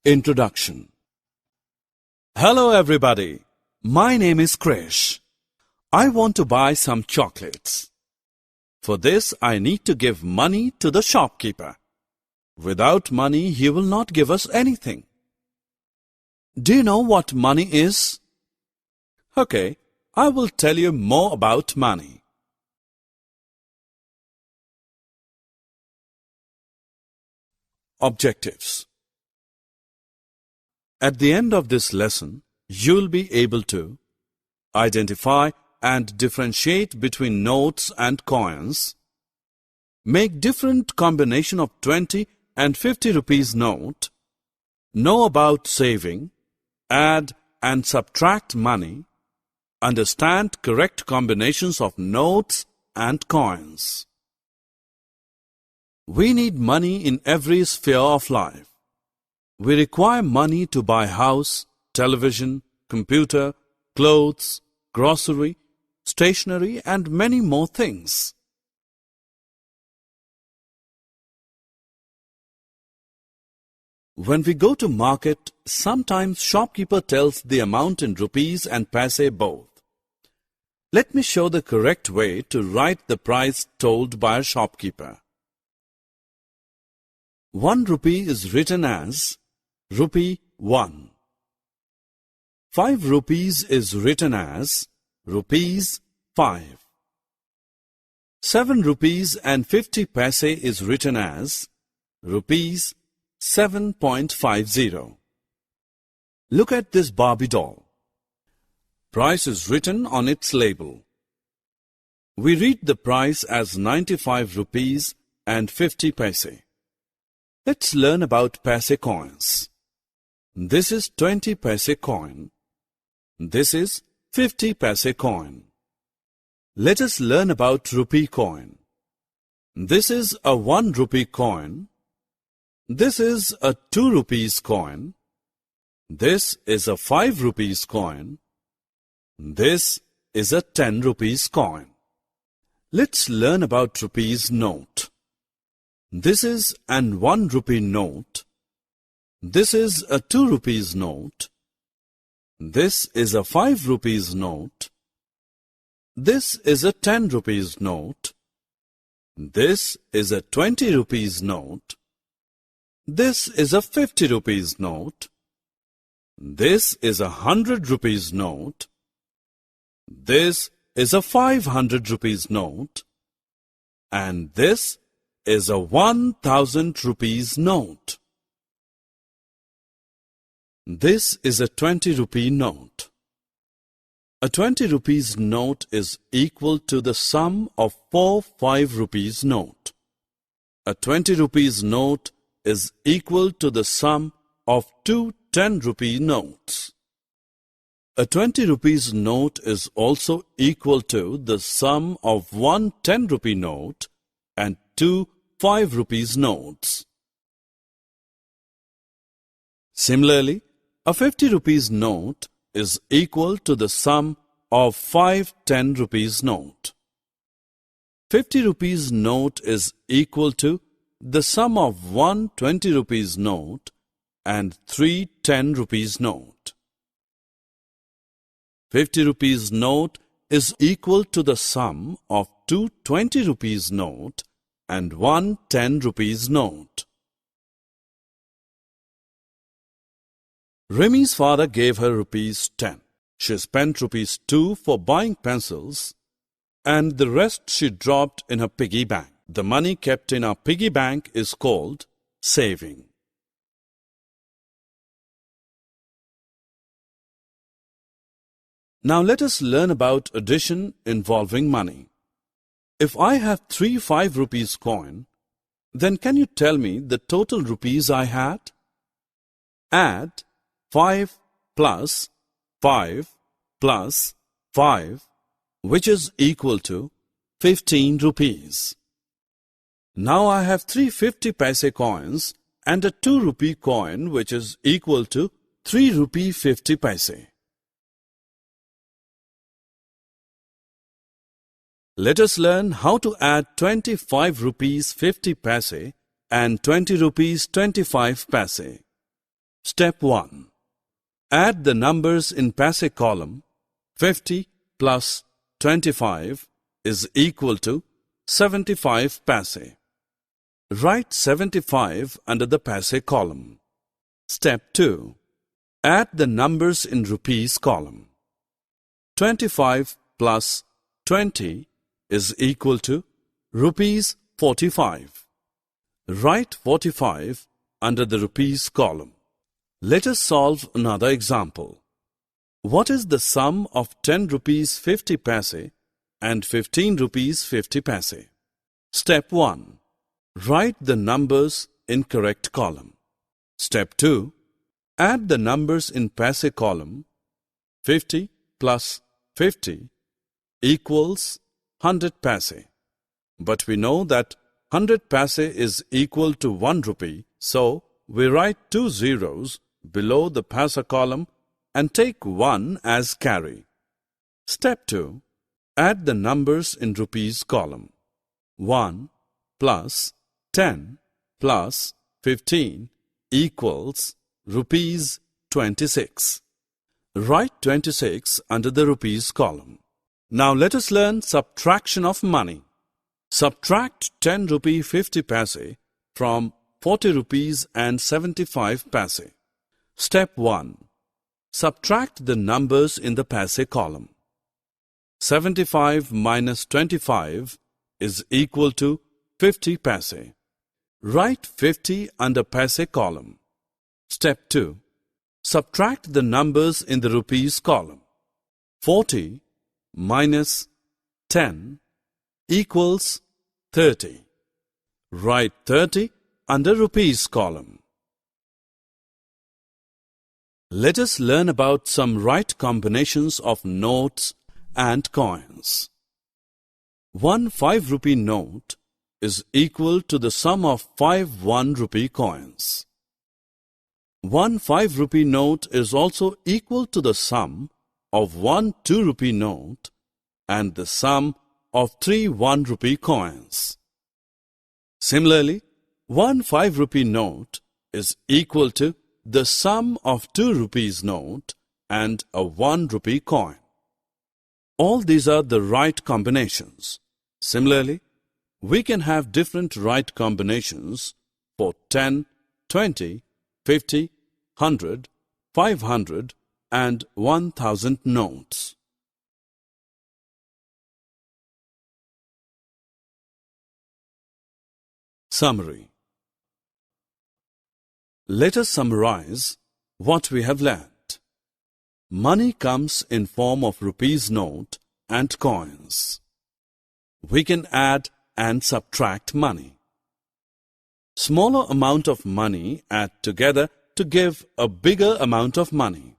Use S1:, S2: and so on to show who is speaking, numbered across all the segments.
S1: Introduction. Hello everybody. My name is Krish. I want to buy some chocolates. For this, I need to give money to the shopkeeper. Without money, he will not give us anything. Do you know what money is? Okay, I will tell you more about money. Objectives. At the end of this lesson, you will be able to identify and differentiate between notes and coins, make different combination of 20 and 50 rupees note, know about saving, add and subtract money, understand correct combinations of notes and coins. We need money in every sphere of life. We require money to buy house, television, computer, clothes, grocery, stationery and many more things. When we go to market, sometimes shopkeeper tells the amount in rupees and paise both. Let me show the correct way to write the price told by a shopkeeper. 1 rupee is written as rupee 1. 5 rupees is written as rupees 5. 7 rupees and 50 paise is written as rupees 7.50. Look at this Barbie doll. Price is written on its label. We read the price as 95 rupees and 50 paise. Let's learn about paise coins. This is 20 paise coin. This is 50 paise coin. Let us learn about rupee coin. This is a 1 rupee coin. This is a 2 rupees coin. This is a 5 rupees coin. This is a 10 rupees coin. Let's learn about rupees note. This is an 1 rupee note. This is a 2 rupees note. This is a 5 rupees note. This is a 10 rupees note. This is a 20 rupees note. This is a 50 rupees note. This is a 100 rupees note. This is a 500 rupees note. And this is a 1000 rupees note. This is a 20 rupee note. A 20 rupees note is equal to the sum of 4 5 rupees note. A 20 rupees note is equal to the sum of 2 10 rupee notes. A 20 rupees note is also equal to the sum of 1 10 rupee note and 2 5 rupees notes. Similarly, a 50 rupees note is equal to the sum of 5 10 rupees note. 50 rupees note is equal to the sum of 1 20 rupees note and 3 10 rupees note. 50 rupees note is equal to the sum of 2 20 rupees note and 1 10 rupees note. Remi's father gave her rupees 10. She spent rupees 2 for buying pencils and the rest she dropped in her piggy bank. The money kept in our piggy bank is called saving. Now let us learn about addition involving money. If I have 3 5 rupees coin, then can you tell me the total rupees I had? Add 5 plus 5 plus 5, which is equal to 15 rupees. Now I have 3 50 paise coins and a 2 rupee coin which is equal to 3 rupee 50 paise. Let us learn how to add 25 rupees 50 paise and 20 rupees 25 paise. Step 1. Add the numbers in paise column. 50 plus 25 is equal to 75 paise. Write 75 under the paise column. Step 2. Add the numbers in rupees column. 25 plus 20 is equal to rupees 45. Write 45 under the rupees column. Let us solve another example. What is the sum of 10 rupees 50 paise and 15 rupees 50 paise? Step 1. Write the numbers in correct column. Step 2. Add the numbers in paise column. 50 plus 50 equals 100 paise. But we know that 100 paise is equal to 1 rupee, so we write 2 zeros below the paise column and take 1 as carry. Step 2. Add the numbers in rupees column. 1 plus 10 plus 15 equals rupees 26. Write 26 under the rupees column. Now let us learn subtraction of money. Subtract 10 rupee 50 paise from 40 rupees and 75 paise. Step 1. Subtract the numbers in the paise column. 75 minus 25 is equal to 50 paise. Write 50 under paise column. Step 2. Subtract the numbers in the rupees column. 40 minus 10 equals 30. Write 30 under rupees column. Let us learn about some right combinations of notes and coins. One 5 rupee note is equal to the sum of 5 1 rupee coins. One 5 rupee note is also equal to the sum of 1 2 rupee note and the sum of 3 1 rupee coins. Similarly, one 5 rupee note is equal to the sum of 2 rupees note and a 1 rupee coin. All these are the right combinations. Similarly, we can have different right combinations for 10, 20, 50, 100, 500 and 1000 notes. Summary. Let us summarize what we have learnt. Money comes in form of rupees note and coins. We can add and subtract money. Smaller amount of money add together to give a bigger amount of money.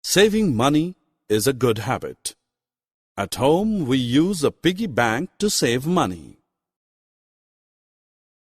S1: Saving money is a good habit. At home, we use a piggy bank to save money.